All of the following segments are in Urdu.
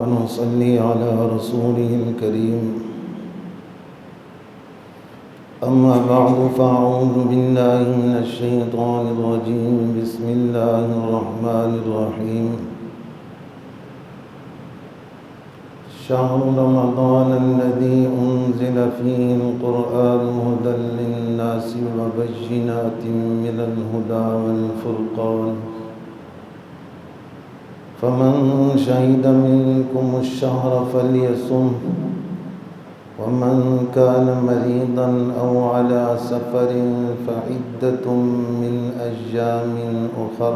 ونصلي على رسوله الكريم. أما بعد فأعوذ بالله من الشيطان الرجيم. بسم الله الرحمن الرحيم. شهر رمضان الذي أنزل فيه القرآن هدى للناس وبينات من الهدى والفرقان، فمن شهد منكم الشهر فليصم، ومن كان مريضا أو على سفر فعدة من أيام أخر،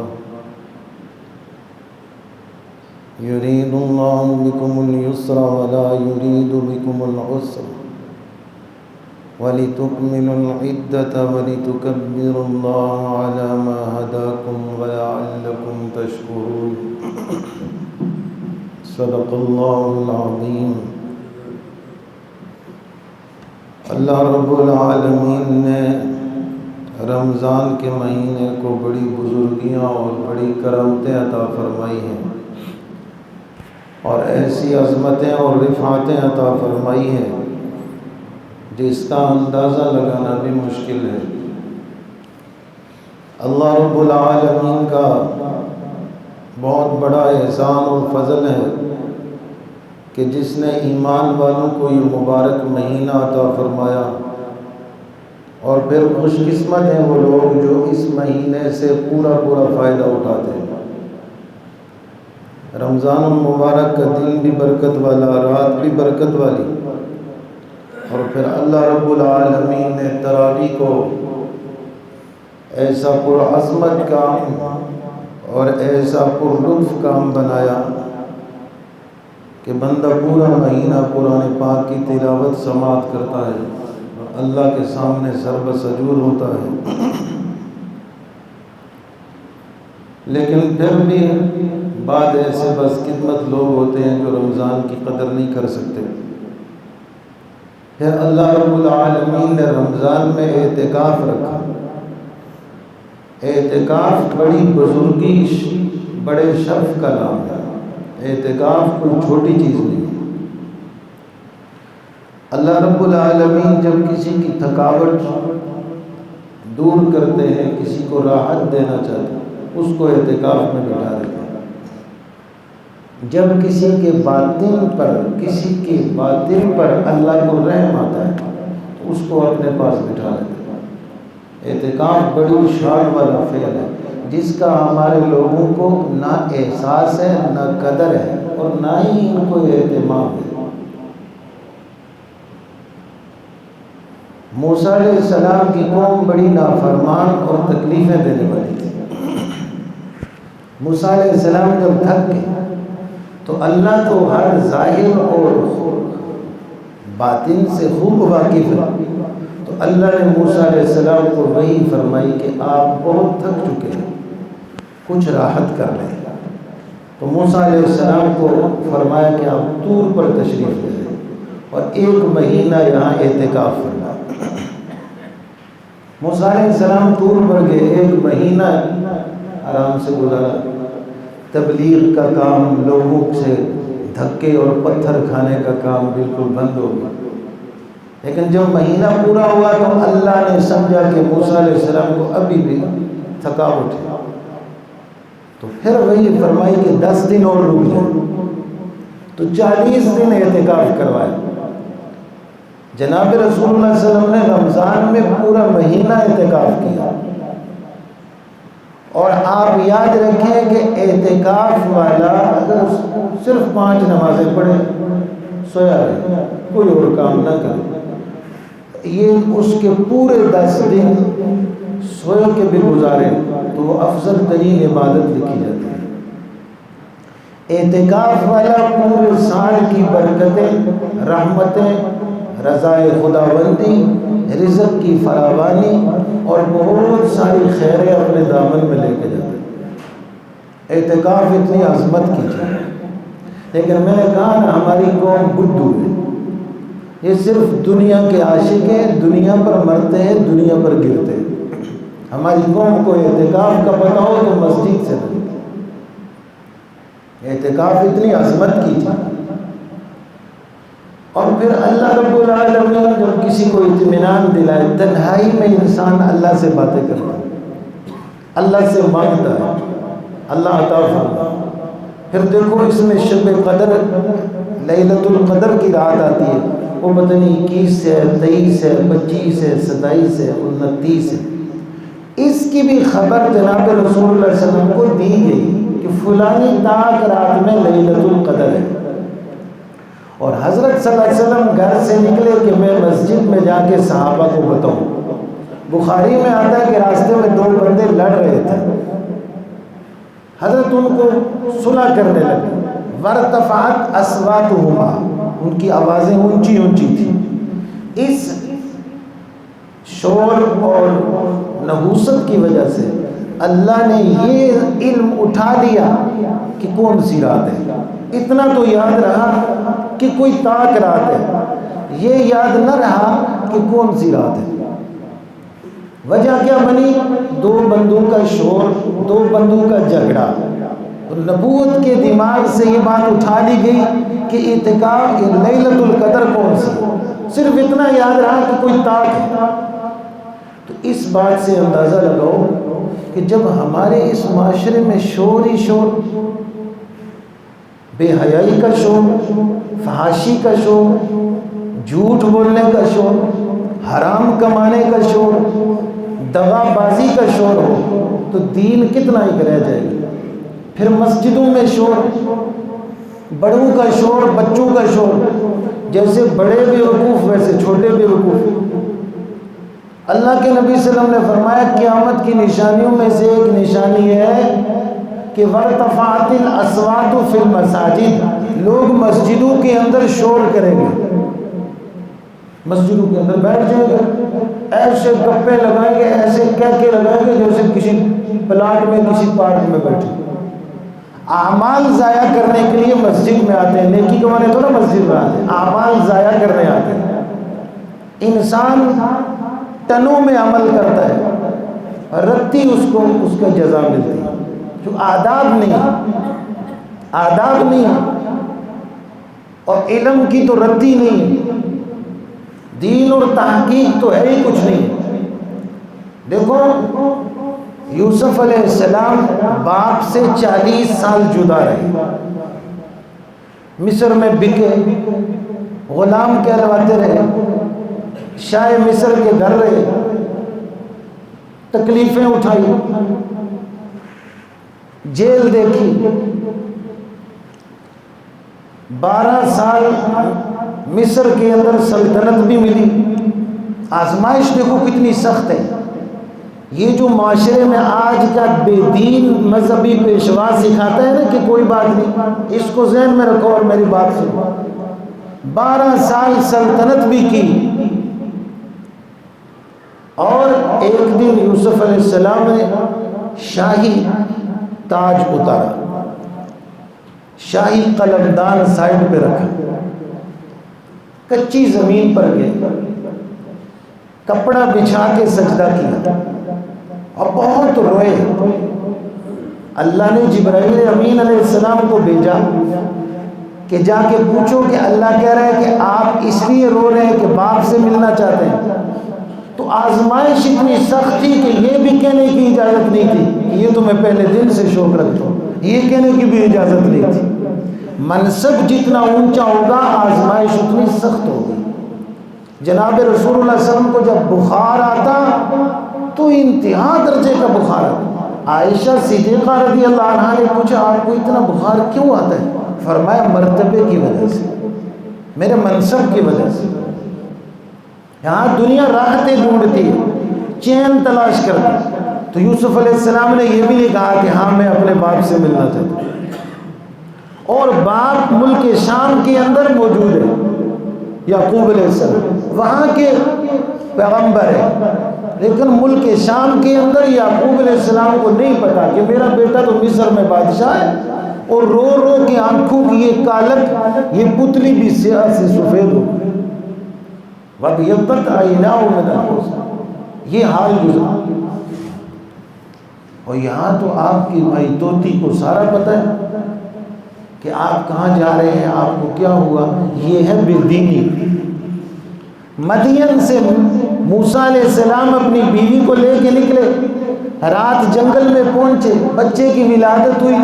يريد الله بكم اليسر ولا يريد بكم العسر، ولتكملوا العدة ولتكبروا الله على ما هداكم ولعلكم تشكرون. صدق اللہ العظیم. اللہ رب العالمین نے رمضان کے مہینے کو بڑی بزرگیاں اور بڑی کرامتیں عطا فرمائی ہیں، اور ایسی عظمتیں اور رفعتیں عطا فرمائی ہیں جس کا اندازہ لگانا بھی مشکل ہے. اللہ رب العالمین کا بہت بڑا احسان اور فضل ہے کہ جس نے ایمان والوں کو یہ مبارک مہینہ عطا فرمایا، اور پھر خوش قسمت ہیں وہ لوگ جو اس مہینے سے پورا فائدہ اٹھاتے ہیں. رمضان المبارک کا دن بھی برکت والا، رات بھی برکت والی، اور پھر اللہ رب العالمین نے تراویح کو ایسا پرعظمت کام اور ایسا پرلطف کام بنایا کہ بندہ پورا مہینہ قرآن پاک کی تلاوت سماعت کرتا ہے اور اللہ کے سامنے سر بسجود ہوتا ہے. لیکن پھر بھی بعض ایسے بدقسمت لوگ ہوتے ہیں جو رمضان کی قدر نہیں کر سکتے. پھر اللہ رب العالمین نے رمضان میں اعتکاف رکھا. اعتکاف بڑی بزرگی، بڑے شرف کا نام ہے. اعتکاف کوئی چھوٹی چیز نہیں ہے. اللہ رب العالمین جب کسی کی تھکاوٹ دور کرتے ہیں، کسی کو راحت دینا چاہتے ہیں، اس کو اعتکاف میں بٹھا دیتے ہیں. جب کسی کے باطن پر اللہ کو رحم آتا ہے تو اس کو اپنے پاس بٹھا لیتے ہیں. اعتکاف بڑی شان والا فعل ہے جس کا ہمارے لوگوں کو نہ احساس ہے، نہ قدر ہے، اور نہ ہی ان کو اہتمام ہے. موسیٰ علیہ السلام کی قوم بڑی نافرمان اور تکلیفیں دینے والی تھی. موسیٰ علیہ السلام جب تھک گئے تو اللہ تو ہر ظاہر اور باطن سے خوب واقف ہے، تو اللہ نے موسیٰ علیہ السلام کو وحی فرمائی کہ آپ بہت تھک چکے ہیں، کچھ راحت کر لیں. تو موسیٰ علیہ السلام کو فرمایا کہ آپ طور پر تشریف لے لیں اور 1 مہینہ یہاں اعتکاف فرمائیں. موسیٰ علیہ السلام طور پر گئے، 1 مہینہ آرام سے گزارا. تبلیغ کا کام، لوگوں سے دھکے اور پتھر کھانے کا کام بالکل بند ہو گیا. لیکن جب مہینہ پورا ہوا تو اللہ نے سمجھا کہ موسیٰ علیہ السلام کو ابھی بھی تھکاوٹ ہے، تو پھر وہی فرمائی کہ 10 دن اور رک جائیں. تو 40 دن اعتکاف کروایا. جناب رسول اللہ صلی اللہ علیہ وسلم نے رمضان میں پورا مہینہ اعتکاف کیا. اور آپ یاد رکھیں کہ اعتکاف والا اگر صرف 5 نمازیں پڑھے، سویا رہے، کوئی اور کام نہ کرے، یہ اس کے پورے 10 دن سوئے کے بھی گزارے تو وہ افضل ترین عبادت لکھی جاتی ہے. اعتکاف والا پورے سال کی برکتیں، رحمتیں، رضائے خداوندی، رزق کی فراوانی اور بہت ساری خیریں اپنے دامن میں لے کے جاتے ہیں. اعتکاف اتنی عظمت کی چیز ہے. لیکن میں نے کہا نا، ہماری قوم بدھو ہے، یہ صرف دنیا کے عاشق ہیں، دنیا پر مرتے ہیں، دنیا پر گرتے ہیں. ہماری قوم کو اعتکاف کا پتہ ہو تو مسجد سے نہیں. اعتکاف اتنی عظمت کی چیز. پھر اللہ رب العالمین جب کسی کو اطمینان دلائے، تنہائی میں انسان اللہ سے باتیں کرتا ہے، اللہ سے مانگتا ہے، اللہ عطا فرماتا ہے۔ پھر دیکھو اس میں شب قدر، لیلۃ القدر کی رات آتی ہے، وہ پتہ نہیں 21 ہے، 23 ہے، 25 ہے، 27 ہے، 29 ہے۔ اس کی بھی خبر جناب رسول اللہ صلی اللہ علیہ وسلم کو دی گئی کہ فلانی تاک رات میں لیلۃ القدر ہے۔ اور حضرت صلی اللہ علیہ وسلم گھر سے نکلے کہ میں مسجد میں جا کے صحابہ کو بتاؤں۔ بخاری میں آتا ہے کہ راستے میں 2 بندے لڑ رہے تھے، حضرت ان کو صلح کرنے لگے، وارتفعت اصواتہما، ان کی آوازیں اونچی اونچی تھیں۔ اس شور اور نحوست کی وجہ سے اللہ نے یہ علم اٹھا لیا کہ کون سی رات ہے۔ اتنا تو یاد رہا کہ کوئی تاک رات ہے، یہ یاد نہ رہا کہ کون سی رات ہے۔ وجہ کیا بنی؟ 2 بندوں کا شور، 2 بندوں کا جھگڑا۔ نبوت کے دماغ سے یہ بات اٹھا لی گئی کہ اعتکاف لیلۃ القدر کون سی، صرف اتنا یاد رہا کہ کوئی تاک ہے۔ تو اس بات سے اندازہ لگاؤ کہ جب ہمارے اس معاشرے میں شور ہی شور، بے حیائی کا شور، فحاشی کا شور، جھوٹ بولنے کا شور، حرام کمانے کا شور، دغا بازی کا شور ہو تو دین کتنا ہی رہ جائے گا۔ پھر مسجدوں میں شور، بڑوں کا شور، بچوں کا شور، جیسے بڑے بے وقوف ویسے چھوٹے بے وقوف۔ اللہ کے نبی صلی اللہ علیہ وسلم نے فرمایا قیامت کی نشانیوں میں سے ایک نشانی ہے کہ وارتفعت الاصوات فی المساجد، لوگ مسجدوں کے اندر شور کریں گے، مسجدوں کے اندر بیٹھ جائیں گے، ایسے گپے لگائیں گے، ایسے کہہ کے لگائیں گے جیسے کسی پلاٹ میں کسی پارک میں بیٹھے۔ اعمال ضائع کرنے کے لیے مسجد میں آتے ہیں، نیکی کمانے تو نا مسجد میں آتے ہیں، اعمال ضائع کرنے آتے ہیں۔ انسان ٹنوں میں عمل کرتا ہے، رتی اس کو اس کا جزا ملتی ہے، جو آداب نہیں اور علم کی تو رتی نہیں، دین اور تحقیق تو ہے ہی کچھ نہیں۔ دیکھو یوسف علیہ السلام باپ سے 40 سال جدا رہے، مصر میں بکے، غلام کہلواتے رہے، شاہ مصر کے گھر رہے، تکلیفیں اٹھائی، جیل دیکھی، 12 سال مصر کے اندر سلطنت بھی ملی۔ آزمائش دیکھو کتنی سخت ہے۔ یہ جو معاشرے میں آج کا بے دین مذہبی پیشوا سکھاتا ہے نا کہ کوئی بات نہیں، اس کو ذہن میں رکھو اور میری بات سنو۔ 12 سال سلطنت بھی کی، اور ایک دن یوسف علیہ السلام نے شاہی تاج اتارا، شاہی قلمدان سائڈ پہ رکھا، کچی زمین پر گئے، کپڑا بچھا کے سجدہ کیا اور بہت روئے۔ اللہ نے جبرائیل امین علیہ السلام کو بھیجا کہ جا کے پوچھو کہ اللہ کہہ رہا ہے کہ آپ اس لیے رو رہے ہیں کہ باپ سے ملنا چاہتے ہیں۔ تو آزمائش اتنی سخت تھی کہ یہ بھی کہنے کی اجازت نہیں تھی کہ یہ تو میں پہلے دن سے شوق رکھتا ہوں، یہ کہنے کی بھی اجازت نہیں تھی۔ منصب جتنا اونچا ہوگا آزمائش اتنی سخت ہوگی۔ جناب رسول اللہ صلی اللہ علیہ وسلم کو جب بخار آتا تو انتہا درجے کا بخار آتا۔ عائشہ صدیقہ رضی اللہ عنہا نے پوچھا آپ کو اتنا بخار کیوں آتا ہے؟ فرمایا مرتبے کی وجہ سے، میرے منصب کی وجہ سے۔ یہاں دنیا راحتیں ڈھونڈتی ہے، چین تلاش کرتی، تو یوسف علیہ السلام نے یہ بھی نہیں کہا کہ ہاں میں اپنے باپ سے ملنا چاہتا ہوں، اور باپ ملک شام کے اندر موجود ہے، یعقوب علیہ السلام وہاں کے پیغمبر ہے، لیکن ملک شام کے اندر یعقوب علیہ السلام کو نہیں پتا کہ میرا بیٹا تو مصر میں بادشاہ ہے، اور رو رو کے آنکھوں کی یہ کالک، یہ پتلی بھی سیاہ سے سفید ہو، وَبْيَضَّتْ عَيْنَاهُ مِنَ الْحُزْنِ، یہ حال گزرا۔ اور یہاں تو آپ کی مائی طوطی کو سارا پتہ ہے کہ آپ کہاں جا رہے ہیں، آپ کو کیا ہوا۔ یہ ہے بے دینی، مدین سے موسیٰ علیہ السلام اپنی بیوی کو لے کے نکلے، رات جنگل میں پہنچے، بچے کی ولادت ہوئی،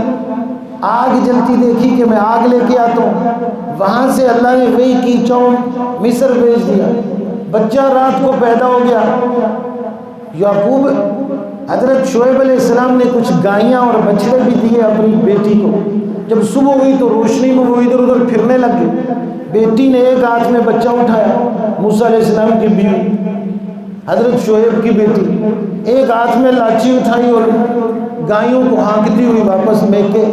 آگ جلتی دیکھی کہ میں آگ لے کے آتا ہوں، وہاں سے اللہ نے وحی کی، چون مصر بھیج دیا، بچہ رات کو پیدا ہو گیا۔ یعقوب حضرت شعیب علیہ السلام نے کچھ گائیاں اور بچڑے بھی دیے اپنی بیٹی کو۔ جب صبح ہوئی تو روشنی میں وہ ادھر ادھر پھرنے لگ گئی۔ بیٹی نے ایک ہاتھ میں بچہ اٹھایا، موسیٰ علیہ السلام کی بیوی حضرت شعیب کی بیٹی ایک ہاتھ میں لاچی اٹھائی اور گائیوں کو ہانکتی ہوئی واپس میکے۔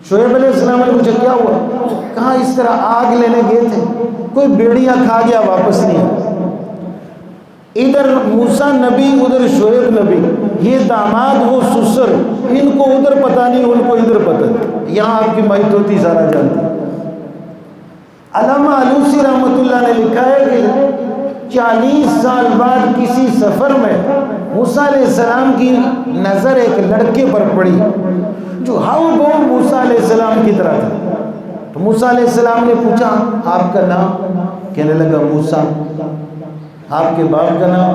شعیب علیہ السلام نے پوچھا کیا ہوا؟ کہا اس طرح آگ لینے گئے تھے، کوئی بیڑیاں کھا گیا، واپس نہیں آیا۔ ادھر موسیٰ نبی ادھر شعیب نبی، یہ داماد وہ سسر، ان کو ادھر پتہ نہیں ان کو ادھر پتہ نہیں۔ یہاں آپ کی مائت ہوتی سارا جانتی۔ علامہ علوسی رحمۃ اللہ نے لکھا ہے کہ 40 سال بعد کسی سفر میں موسیٰ علیہ السلام کی نظر ایک لڑکے پر پڑی جو ہاؤ بہو موسیٰ علیہ السلام کی طرح تھا۔ تو موسیٰ علیہ السلام نے پوچھا آپ کا نام؟ کہنے لگا موسیٰ۔ آپ کے باپ کا نام؟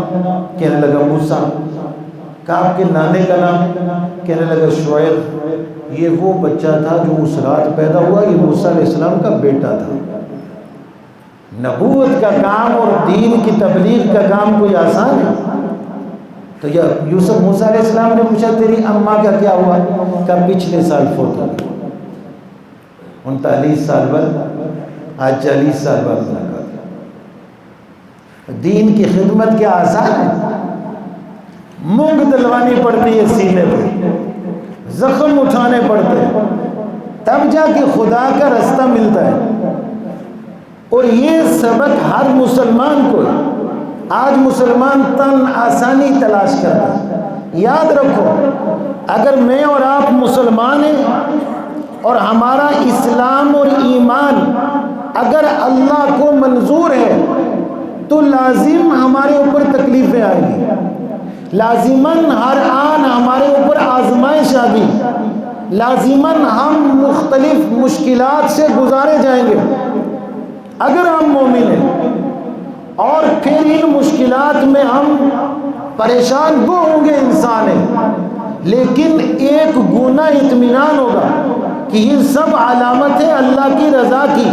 کہنے لگا موسیٰ۔ کہا آپ کے نانے کا نام؟ کہنے لگا شعیب۔ یہ وہ بچہ تھا جو اس رات پیدا ہوا، یہ موسیٰ علیہ السلام کا بیٹا تھا۔ نبوت کا کام اور دین کی تبلیغ کا کام کوئی آسان ہے؟ تو یوسف موسیٰ علیہ السلام نے پوچھا تیری اماں کا کیا ہوا؟ کہا پچھلے سال فوت ہو گئی۔ 39 سال بعد، آج 40 سال بعد ملاقات۔ دین کی خدمت کیا آسان ہے؟ مونگ دلوانی پڑتی ہے سینے پہ، زخم اٹھانے پڑتے ہیں، تب جا کے خدا کا رستہ ملتا ہے۔ اور یہ سبق ہر مسلمان کو ہے۔ آج مسلمان تن آسانی تلاش کرتا ہے۔ یاد رکھو، اگر میں اور آپ مسلمان ہیں اور ہمارا اسلام اور ایمان اگر اللہ کو منظور ہے تو لازم ہمارے اوپر تکلیفیں آئیں گی، لازماً ہر آن ہمارے اوپر آزمائش آ گی، لازماً ہم مختلف مشکلات سے گزارے جائیں گے اگر ہم مومن ہیں۔ اور پھر ان مشکلات میں ہم پریشان وہ ہوں گے، انسان ہیں، لیکن ایک گنا اطمینان ہوگا کہ یہ سب علامت ہے اللہ کی رضا کی۔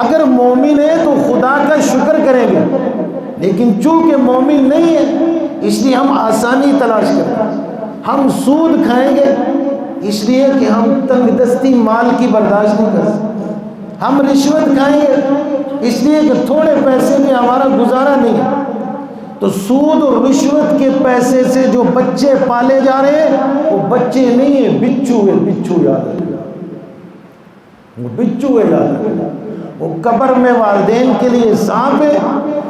اگر مومن ہے تو خدا کا شکر کریں گے، لیکن چونکہ مومن نہیں ہے اس لیے ہم آسانی تلاش کریں گے، ہم سود کھائیں گے اس لیے کہ ہم تنگ دستی مال کی برداشت نہیں کر سکتے، ہم رشوت کھائیں گے اس لیے کہ تھوڑے پیسے میں ہمارا گزارا نہیں ہے۔ تو سود اور رشوت کے پیسے سے جو بچے پالے جا رہے ہیں وہ بچے نہیں ہیں، بچو ہے، بچو یاد رکھنا، وہ بچو ہے یاد رکھنا۔ وہ قبر میں والدین کے لیے سانپ ہے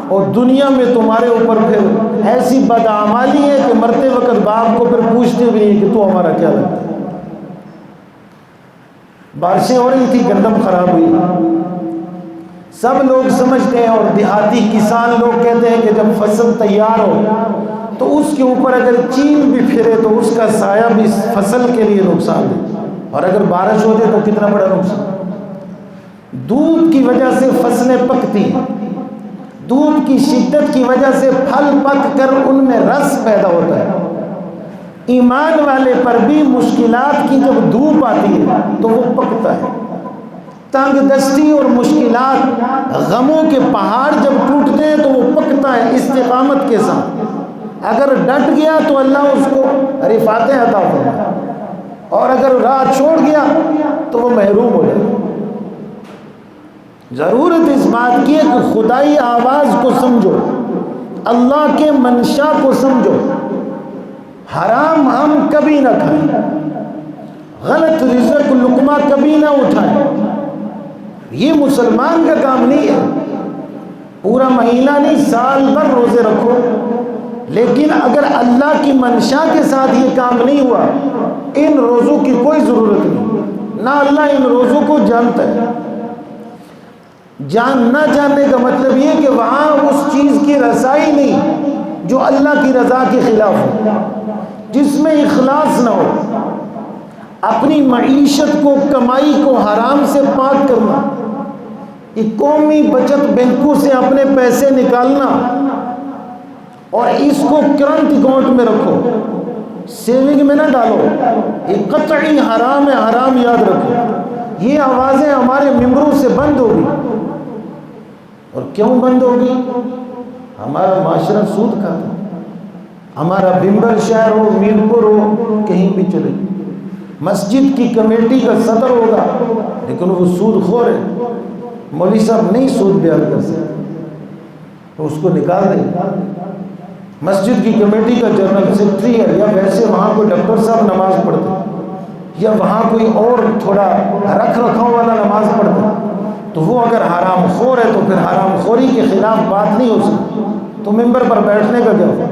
اور دنیا میں تمہارے اوپر پھر ایسی بدعمالی ہے کہ مرتے وقت باپ کو پھر پوچھتے بھی نہیں کہ تو ہمارا کیا لگتا ہے۔ بارشیں ہو رہی تھی، گندم خراب ہوئی، سب لوگ سمجھتے ہیں اور دیہاتی کسان لوگ کہتے ہیں کہ جب فصل تیار ہو تو اس کے اوپر اگر چیل بھی پھرے تو اس کا سایہ بھی فصل کے لیے نقصان دے، اور اگر بارش ہو جائے تو کتنا بڑا نقصان۔ دودھ کی وجہ سے فصلیں پکتی ہیں، دودھ کی شدت کی وجہ سے پھل پک کر ان میں رس پیدا ہوتا ہے۔ ایمان والے پر بھی مشکلات کی جب دھوپ آتی ہے تو وہ پکتا ہے۔ تنگ دستی اور مشکلات، غموں کے پہاڑ جب ٹوٹتے ہیں تو وہ پکتا ہے استقامت کے ساتھ۔ اگر ڈٹ گیا تو اللہ اس کو رفعتیں عطا فرمائے، اور اگر راہ چھوڑ گیا تو وہ محروم ہو جائے۔ ضرورت اس بات کی ہے کہ خدائی آواز کو سمجھو، اللہ کے منشا کو سمجھو، حرام ہم کبھی نہ کھائیں، غلط رزق لقمہ کبھی نہ اٹھائیں۔ یہ مسلمان کا کام نہیں ہے، پورا مہینہ نہیں سال بھر روزے رکھو، لیکن اگر اللہ کی منشا کے ساتھ یہ کام نہیں ہوا، ان روزوں کی کوئی ضرورت نہیں، نہ اللہ ان روزوں کو جانتا ہے۔ نہ جاننے کا مطلب یہ کہ وہاں اس چیز کی رسائی نہیں جو اللہ کی رضا کے خلاف ہو، جس میں اخلاص نہ ہو، اپنی معیشت کو، کمائی کو حرام سے پاک کرنا، یہ قومی بچت بینکوں سے اپنے پیسے نکالنا اور اس کو کرنٹ اکاؤنٹ میں رکھو، سیونگ میں نہ ڈالو، یہ قطعی حرام ہے، حرام یاد رکھو۔ یہ آوازیں ہمارے ممبروں سے بند ہوگی، اور کیوں بند ہوگی؟ ہمارا معاشرہ سود کھاتا، ہمارا بمبر شہر ہو، میرپور ہو، کہیں بھی چلے، مسجد کی کمیٹی کا صدر ہوگا لیکن وہ سود خور ہے، مولوی صاحب نہیں سود بیان کر سکتے تو اس کو نکال دیں۔ مسجد کی کمیٹی کا جنرل سیکرٹری ہے، یا ویسے وہاں کوئی ڈاکٹر صاحب نماز پڑھتے، یا وہاں کوئی اور تھوڑا رکھ رکھاؤ والا نماز پڑھتے، تو وہ اگر حرام خور ہے تو پھر حرام خوری کے خلاف بات نہیں ہو سکتی، تو ممبر پر بیٹھنے کا کیا ہو؟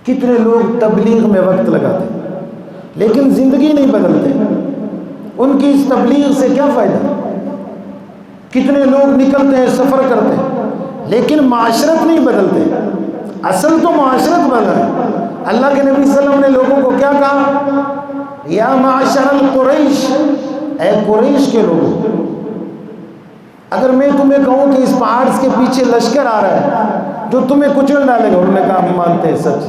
کتنے لوگ تبلیغ میں وقت لگاتے لیکن زندگی نہیں بدلتے، ان کی اس تبلیغ سے کیا فائدہ؟ کتنے لوگ نکلتے ہیں، سفر کرتے ہیں لیکن معاشرت نہیں بدلتے۔ اصل تو معاشرت بدل ہے۔ اللہ کے نبی صلی اللہ علیہ وسلم نے لوگوں کو کیا کہا؟ یا معاشر القریش، اے قریش کے لوگوں، اگر میں تمہیں کہوں کہ اس پہاڑ کے پیچھے لشکر آ رہا ہے جو تمہیں کچل ڈالے گا، انہوں نے کہا ہم مانتے ہیں، سچ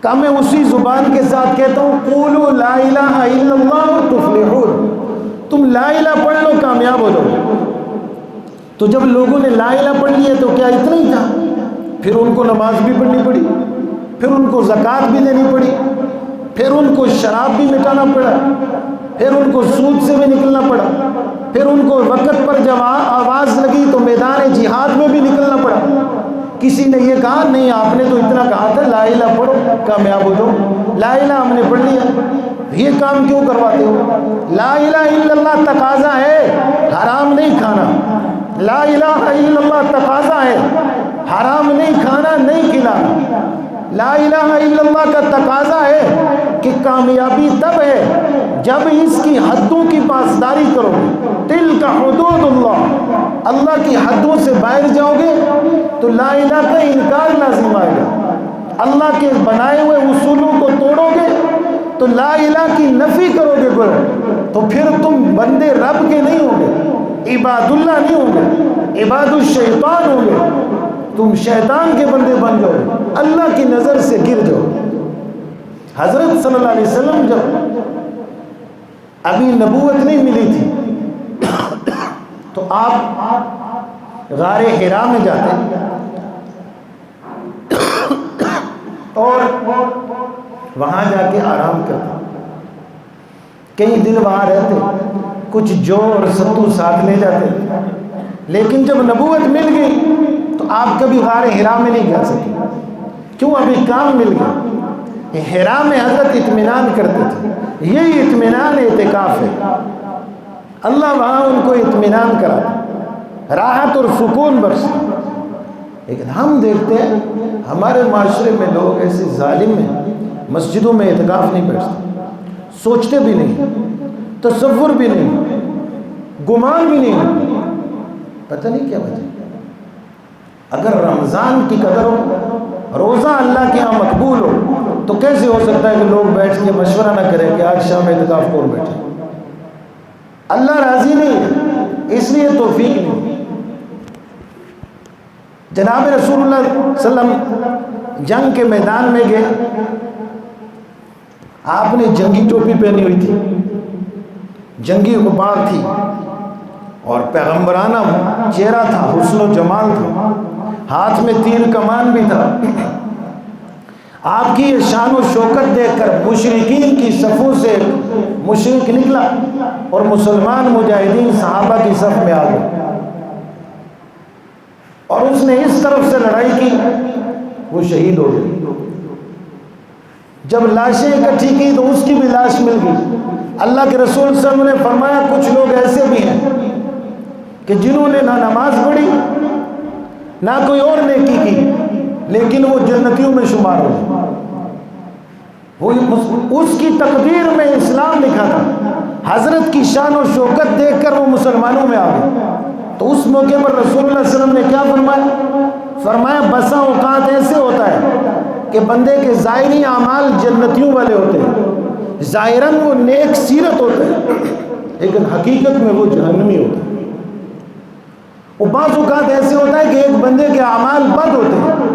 کہا میں اسی زبان کے ساتھ کہتا ہوں قولوا لا الہ الا اللہ تفلحون، تم لا الہ پڑھ لو کامیاب ہو جاؤ۔ تو جب لوگوں نے لا الہ پڑھ لی ہے تو کیا اتنا ہی تھا؟ پھر ان کو نماز بھی پڑھنی پڑی، پھر ان کو زکوٰۃ بھی دینی پڑی، پھر ان کو شراب بھی مٹانا پڑا، پھر ان کو سود سے بھی نکلنا پڑا، پھر ان کو وقت پر جب آواز لگی تو میدان جہاد میں بھی نکلنا پڑا۔ کسی نے یہ کہا نہیں آپ نے تو اتنا کہا تھا لا الہ پڑھو کامیاب ہو جاؤ، لا الہ ہم نے پڑھ لیا، یہ کام کیوں کرواتے ہو؟ لا الہ الا اللہ تقاضا ہے، حرام نہیں کھانا، لا الہ الا اللہ تقاضا ہے، حرام نہیں کھانا نہیں کھلانا، لا الہ الا اللہ کا تقاضا ہے کہ کامیابی تب ہے جب اس کی حدوں کی پاسداری کرو گے، تلک حدود اللہ، اللہ کی حدوں سے باہر جاؤ گے تو لا الہ کا انکار لازم آئے گا، اللہ کے بنائے ہوئے اصولوں کو توڑو گے تو لا الہ کی نفی کرو گے تو پھر تم بندے رب کے نہیں ہوگے، عباد اللہ نہیں ہوگے، عباد الشیطان ہوگے، تم شیطان کے بندے بن جاؤ، اللہ کی نظر سے گر جاؤ۔ حضرت صلی اللہ علیہ وسلم جب ابھی نبوت نہیں ملی تھی تو آپ غار حرا میں جاتے اور وہاں جا کے آرام کرتے، کئی دن وہاں رہتے، کچھ جو اور ستو ساتھ لے جاتے، لیکن جب نبوت مل گئی تو آپ کبھی غار حرا میں نہیں جا سکے، کیوں؟ ابھی کام مل گیا۔ حرا میں حضرت اطمینان کرتے تھے، یہی اطمینان اعتکاف ہے، اللہ وہاں ان کو اطمینان کراتا، راحت اور سکون بخشتا۔ لیکن ہم دیکھتے ہیں ہمارے معاشرے میں لوگ ایسے ظالم ہیں، مسجدوں میں اعتکاف نہیں بیٹھتے، سوچتے بھی نہیں، تصور بھی نہیں، گمان بھی نہیں، پتہ نہیں کیا وجہ۔ اگر رمضان کی قدر ہو، روزہ اللہ کے ہاں مقبول ہو، تو کیسے ہو سکتا ہے کہ لوگ بیٹھ کے مشورہ نہ کریں کہ آج شام اعتکاف کون بیٹھے؟ اللہ راضی نہیں ہے، اس لیے توفیق نہیں۔ جناب رسول اللہ صلی اللہ علیہ وسلم جنگ کے میدان میں گئے، آپ نے جنگی ٹوپی پہنی ہوئی تھی، جنگی غبار تھی اور پیغمبرانہ چہرہ تھا، حسن و جمال تھا، ہاتھ میں تیر کمان بھی تھا۔ آپ کی یہ شان و شوکت دیکھ کر مشرکین کی صفوں سے مشرک نکلا اور مسلمان مجاہدین صحابہ کی صف میں آ گئے، اور اس نے اس طرف سے لڑائی کی، وہ شہید ہو گئی۔ جب لاشیں اکٹھی کی تو اس کی بھی لاش مل گئی۔ اللہ کے رسول صلی اللہ علیہ وسلم نے فرمایا کچھ لوگ ایسے بھی ہیں کہ جنہوں نے نہ نماز پڑھی نہ کوئی اور نیکی کی، لیکن وہ جنتیوں میں شمار ہو، اس کی تقدیر میں اسلام لکھا تھا، حضرت کی شان و شوکت دیکھ کر وہ مسلمانوں میں آ گئے۔ تو اس موقع پر رسول اللہ صلی اللہ علیہ وسلم نے کیا فرمایا؟ فرمایا بسا اوقات ایسے ہوتا ہے کہ بندے کے ظاہری اعمال جنتیوں والے ہوتے ہیں، ظاہراً وہ نیک سیرت ہوتے ہیں، لیکن حقیقت میں وہ جہنمی ہوتے ہیں۔ وہ بعض اوقات ایسے ہوتا ہے کہ ایک بندے کے اعمال بد ہوتے ہیں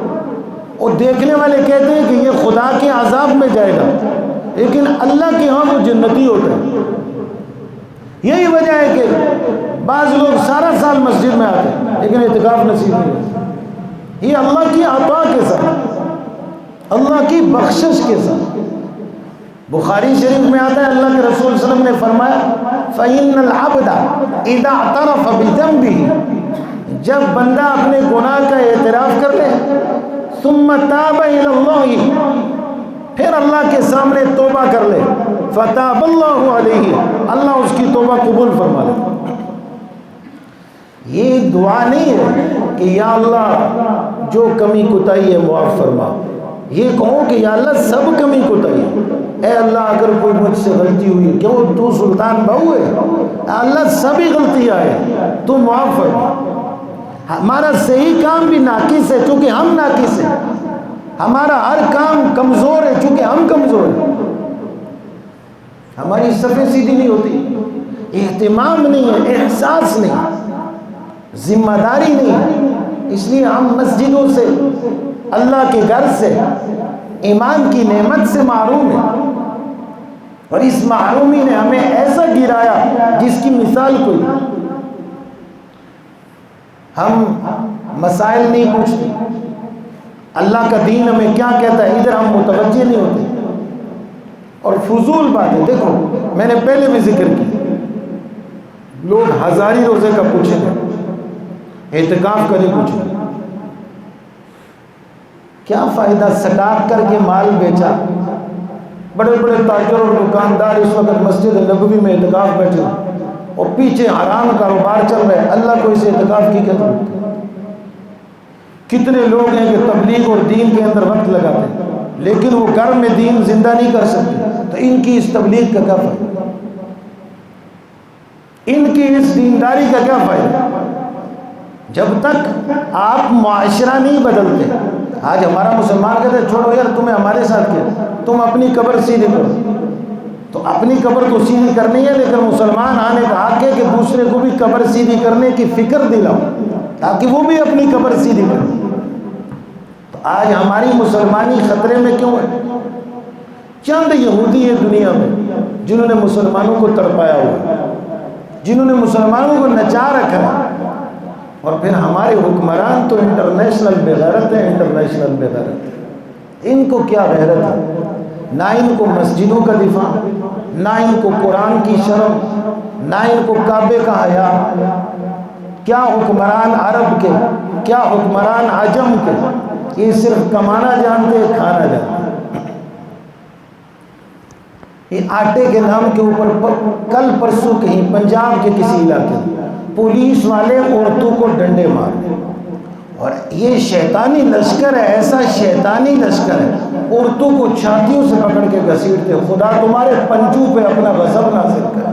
اور دیکھنے والے کہتے ہیں کہ یہ خدا کے عذاب میں جائے گا، لیکن اللہ کے ہاں وہ جنتی ہوتا ہے۔ یہی وجہ ہے کہ بعض لوگ سارا سال مسجد میں آتے ہیں لیکن اعتکاف نصیب نہیں ہوتا۔ یہ اللہ کی عطا کے ساتھ، اللہ کی بخشش کے ساتھ۔ بخاری شریف میں آتا ہے اللہ کے رسول صلی اللہ علیہ وسلم نے فرمایا فَإِنَّ الْعَبْدَ إِذَا اعْتَرَفَ بِذَنْبِهِ، جب بندہ اپنے گناہ کا اعتراف کر لے ثُمَّ تَابَ إِلَى اللَّهِ، پھر اللہ کے سامنے توبہ کر لے فَتَابَ اللَّهُ عَلَيْهِ، اللہ اس کی توبہ قبول فرما لے۔ یہ دعا نہیں ہے کہ یا اللہ جو کمی کوتاہی ہے معاف فرما، یہ کہو کہ یا اللہ سب کمی کوتاہی ہے، اے اللہ اگر کوئی مجھ سے غلطی ہوئی، کیوں تو سلطان بہو ہے، اللہ سبھی غلطیاں ہیں تو معاف فرما۔ ہمارا صحیح کام بھی ناقص ہے چونکہ ہم ناقص ہیں، ہمارا ہر کام کمزور ہے چونکہ ہم کمزور ہیں، ہماری صفیں سیدھی نہیں ہوتی، اہتمام نہیں ہے، احساس نہیں، ذمہ داری نہیں، اس لیے ہم مسجدوں سے، اللہ کے گھر سے، ایمان کی نعمت سے محروم ہیں، اور اس محرومی نے ہمیں ایسا گرایا جس کی مثال کوئی نہیں۔ ہم مسائل نہیں پوچھتے، اللہ کا دین ہمیں کیا کہتا ہے ادھر ہم متوجہ نہیں ہوتے، اور فضول باتیں، دیکھو میں نے پہلے بھی ذکر کی، لوگ ہزاری روزے کا پوچھیں گے، اعتکاف کا نہیں پوچھیں گے، کیا فائدہ سٹاک کر کے مال بیچا، بڑے بڑے تاجر اور دکاندار اس وقت مسجد نبوی میں اعتکاف بیٹھے اور پیچھے حرام کاروبار چل رہا ہے، اللہ کو اسے اعتکاف کی کیا ضرورت ہے؟ کتنے لوگ ہیں کہ تبلیغ اور دین کے اندر وقت لگاتے ہیں لیکن وہ گھر میں دین زندہ نہیں کر سکتے، تو ان کی اس تبلیغ کا کیا فائدہ، ان کی اس دینداری کا کیا فائدہ؟ جب تک آپ معاشرہ نہیں بدلتے، آج ہمارا مسلمان کہتے ہیں چھوڑو یار تمہیں ہمارے ساتھ کیا، تم اپنی قبر سیدھی کرو، تو اپنی قبر تو سیدھی کرنی ہے لیکن مسلمان آنے کا حق ہے کہ دوسرے کو بھی قبر سیدھی کرنے کی فکر دلاؤ تاکہ وہ بھی اپنی قبر سیدھی کرے۔ تو آج ہماری مسلمانی خطرے میں کیوں ہے؟ چند یہودی ہے دنیا میں جنہوں نے مسلمانوں کو تڑپایا ہوا، جنہوں نے مسلمانوں کو نچا رکھا ہے، اور پھر ہمارے حکمران تو انٹرنیشنل بے غیرت ہیں، انٹرنیشنل بے غیرت ہیں۔ ان کو کیا غیرت ہے؟ نہ ان کو مسجدوں کا دفاع، نہ ان کو قرآن کی شرم، نہ ان کو کعبے کا حیا۔ کیا حکمران عرب کے، کیا حکمران عجم کے، یہ صرف کمانا جانتے ہیں، کھانا جانتے ہیں۔ یہ آٹے کے نام کے اوپر کل پرسوں کہیں پنجاب کے کسی علاقے میں پولیس والے عورتوں کو ڈنڈے مارے، اور یہ شیطانی لشکر ہے، ایسا شیطانی لشکر ہے، عورتوں کو چھاتیوں سے پکڑ کے گھسیٹتے۔ خدا تمہارے پنجوں پہ اپنا غضب نازل کرے،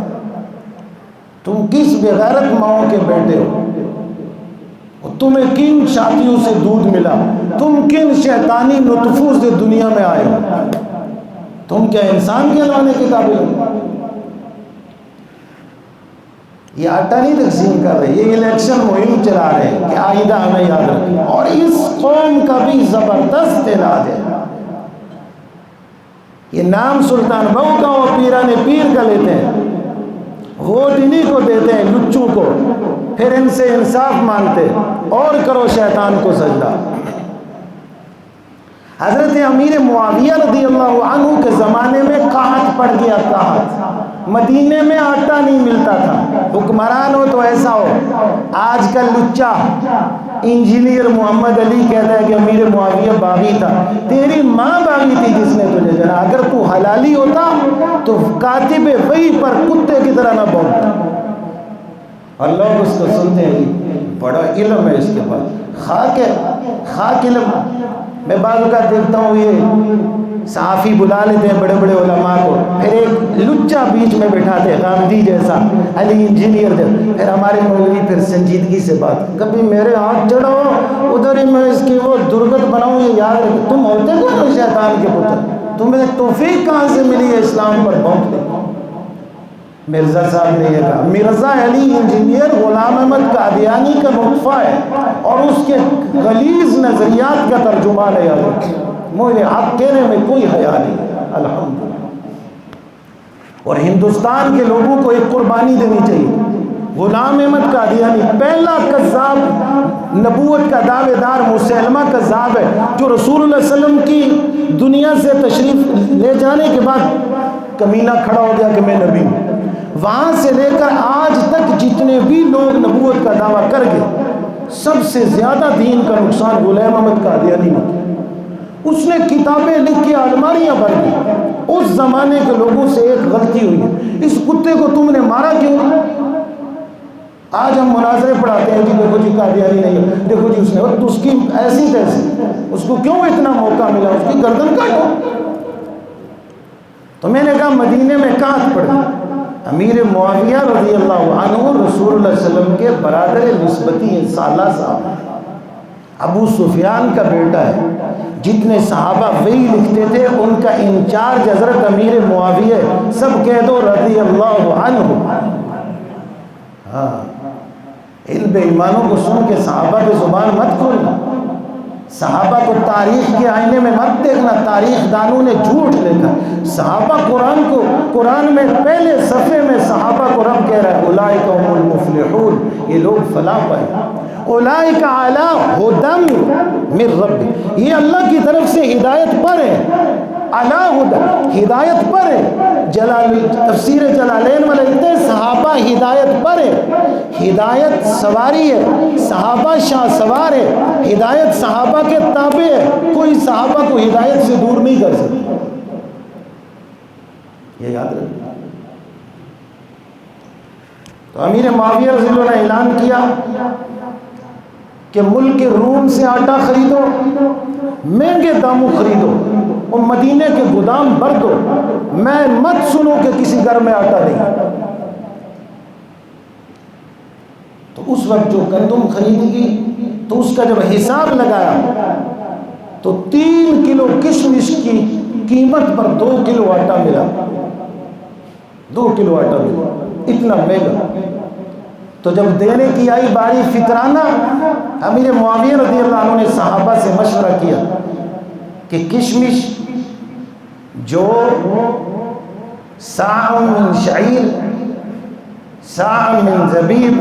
تم کس بغیرت ماؤں کے بیٹے ہو، تمہیں کن چھاتیوں سے دودھ ملا، تم کن شیطانی نطفوں سے دنیا میں آئے ہو، تم کیا انسان کہلانے کے قابل ہو؟ یہ آٹا نہیں تقسیم کر رہے، یہ الیکشن مہم چلا رہے ہیں کہ آئندہ ہمیں یاد رکھیں، اور اس قوم کا بھی زبردست علاج ہے۔ یہ نام سلطان بہو کا اور پیران پیر کا لیتے ہیں، ووٹ انہیں کو دیتے ہیں لچوں کو، پھر ان سے انصاف مانگتے، اور کرو شیطان کو سجدہ۔ حضرت امیر معاویہ رضی اللہ عنہ کے زمانے میں قحط پڑ گیا، قحط، مدینے میں آٹا نہیں ملتا تھا۔ حکمران ہو تو ایسا ہو، آج کل لچا انجینئر محمد علی کہتا ہے کہ امیر معاویہ باغی تھا، تیری ماں باغی تھی جس نے تجھے جنا، اگر تو حلالی ہوتا تو کاتب وحی پر کتے کی طرح نہ بھونکتا۔ اور لوگ اس کو سنتے ہیں، بڑا علم ہے اس کے پاس، خاک علم۔ میں بعض اوقات دیکھتا ہوں یہ صحافی بلا لیتے ہیں بڑے بڑے علماء کو، پھر ایک لچا بیچ میں بٹھاتے ہیں غامدی جیسا، علی انجینئر جیسا، پھر ہمارے مولوی پھر سنجیدگی سے بات، کبھی میرے ہاتھ چڑھو ادھر ہی میں اس کی وہ درگت بناؤں، یہ یاد رکھو تم ہوتے کون شیطان کے پتر، تمہیں توفیق کہاں سے ملی ہے اسلام پر بھونکنے؟ مرزا صاحب نے یہ کہا مرزا علی انجینئر غلام احمد قادیانی کا نطفہ ہے اور اس کے غلیظ نظریات کا ترجمان ہے. مجھے حق کہنے میں کوئی حیا نہیں. الحمدللہ. اور ہندوستان کے لوگوں کو ایک قربانی دینی چاہیے. غلام احمد قادیانی پہلا کذاب نبوت کا دعوے دار مسلمہ کذاب ہے جو رسول اللہ صلی اللہ علیہ وسلم کی دنیا سے تشریف لے جانے کے بعد کمینہ کھڑا ہو گیا کہ میں نبی ہوں. وہاں سے لے کر آج تک جتنے بھی لوگ نبوت کا دعویٰ کر گئے سب سے زیادہ دین کا نقصان غلام احمد قادیانی نے کیا. اس نے کتابیں لکھ کے الماریاں بھر دی. اس زمانے کے لوگوں سے ایک غلطی ہوئی ہے, اس کتے کو تم نے مارا کیوں نہیں؟ آج ہم مناظرے پڑھاتے ہیں جی دیکھو جی قادیانی نہیں ہے, دیکھو جی اس نے, تو اس کی ایسی تیسی, اس کو کیوں اتنا موقع ملا, اس کی گردن کاٹو. تو میں نے کہا مدینے میں کہاں پڑے. امیر معاویہ رضی اللہ عنہ رسول اللہ صلی اللہ علیہ وسلم کے برادر نسبتی سالہ صاحب, ابو سفیان کا بیٹا ہے. جتنے صحابہ وہی لکھتے تھے ان کا انچارج حضرت امیر معاویہ, سب کہہ دو رضی اللہ عنہ. ہاں, ان بے ایمانوں کو سن کے صحابہ کی زبان مت کھولنا, صحابہ کو تاریخ کے آئینے میں مت دیکھنا. تاریخ دانوں نے جھوٹ لکھا. صحابہ قرآن میں پہلے صفحے میں صحابہ کو رب کہہ رہا ہے اولئک هم المفلحون, یہ لوگ فلاح پائے. اولئک علی ھدی من رب, یہ اللہ کی طرف سے ہدایت پر ہے. علی ھدی, ہدایت پر ہے. تفسیر جلالین میں لکھتے ہیں صحابہ ہدایت پر ہے, ہدایت سواری ہے, صحابہ شاہ سوار ہے, ہدایت صحابہ کے تابع ہے. کوئی صحابہ کو ہدایت سے دور نہیں کر سکتا. یہ یاد رکھنا. تو امیر معاویہ رضی اللہ عنہ نے اعلان کیا کہ ملک روم سے آٹا خریدو, مہنگے داموں خریدو اور مدینے کے گودام بھر دو. میں مت سنو کہ کسی گھر میں آٹا نہیں. تو اس وقت جو گندم خریدی گئی تو اس کا جب حساب لگایا تو 3 کلو کشمش کی قیمت پر 2 کلو آٹا ملا. 2 کلو آٹا ملا, اتنا مہنگا. تو جب دینے کی آئی باری فطرانہ, امیر معاویہ رضی اللہ عنہ نے صحابہ سے مشورہ کیا کہ کشمش جو ساع من شعیر, ساع من زبیب,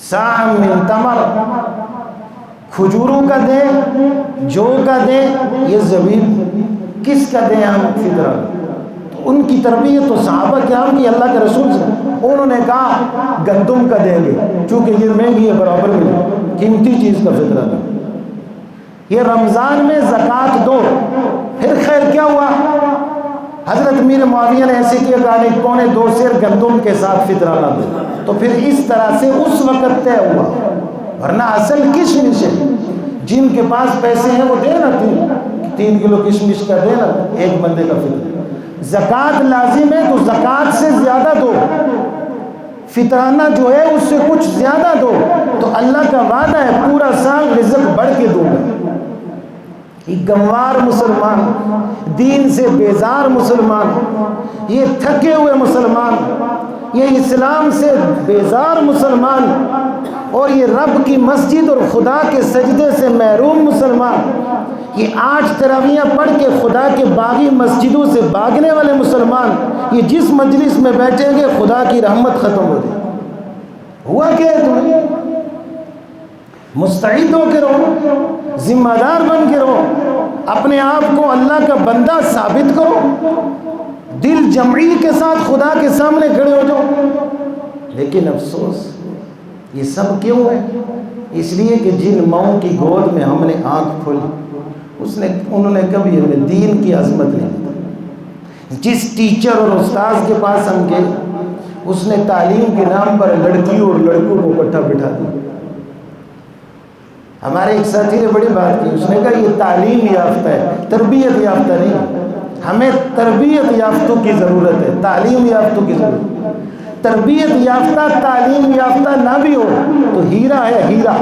ساع من تمر, کھجوروں کا دیں, جو کا دیں, یہ زبیب کس کا دیں ہم فطرہ. ان کی تربیت تو صحابہ کرام کی اللہ کے رسول سے, انہوں نے کہا گندم کا دیں گے چونکہ یہ مہنگی ہے, برابر میں قیمتی چیز کا فطرہ تھا. یہ رمضان میں زکوٰۃ دو. پھر خیر کیا ہوا, حضرت امیر معاویہ نے ایسے کیا کہ 1.25 سیر گندم کے ساتھ فطرہ نہ دو. تو پھر اس طرح سے اس وقت طے ہوا, ورنہ اصل کشمش ہے. جن کے پاس پیسے ہیں وہ دے نا, 3 کلو کشمش کا دے نا ایک بندے کا فطرہ. زکوٰۃ لازم ہے تو زکوٰۃ سے زیادہ دو, فطرانہ جو ہے اس سے کچھ زیادہ دو. تو اللہ کا وعدہ ہے پورا سال رزق بڑھ کے دوں گا. یہ گنوار مسلمان, دین سے بیزار مسلمان, یہ تھکے ہوئے مسلمان, یہ اسلام سے بیزار مسلمان, اور یہ رب کی مسجد اور خدا کے سجدے سے محروم مسلمان, یہ 8 تراویحاں پڑھ کے خدا کے باغی مسجدوں سے بھاگنے والے مسلمان, یہ جس مجلس میں بیٹھیں گے خدا کی رحمت ختم ہو جائے. ہوا کیا ہے تمہیں؟ مستعد ہو کے رہو, ذمہ دار بن کے رہو, اپنے آپ کو اللہ کا بندہ ثابت کرو, دل جمعی کے ساتھ خدا کے سامنے کھڑے ہو جاؤ. لیکن افسوس یہ سب کیوں ہے؟ اس لیے کہ جن ماؤں کی گود میں ہم نے آنکھ کھولی انہوں نے کبھی ہمیں دین کی عظمت نہیں بتائی. جس ٹیچر اور استاذ کے پاس ہم گئے اس نے تعلیم کے نام پر لڑکیوں اور لڑکوں کو اکٹھا بٹھا دیا. ہمارے ایک ساتھی نے بڑی بات کی, اس نے کہا یہ تعلیم یافتہ ہے, تربیت یافتہ نہیں. ہمیں تربیت یافتوں کی ضرورت ہے, تعلیم یافتوں کی ضرورت ہے. تربیت یافتہ تعلیم یافتہ نہ بھی ہو تو ہیرا ہے, ہیرا.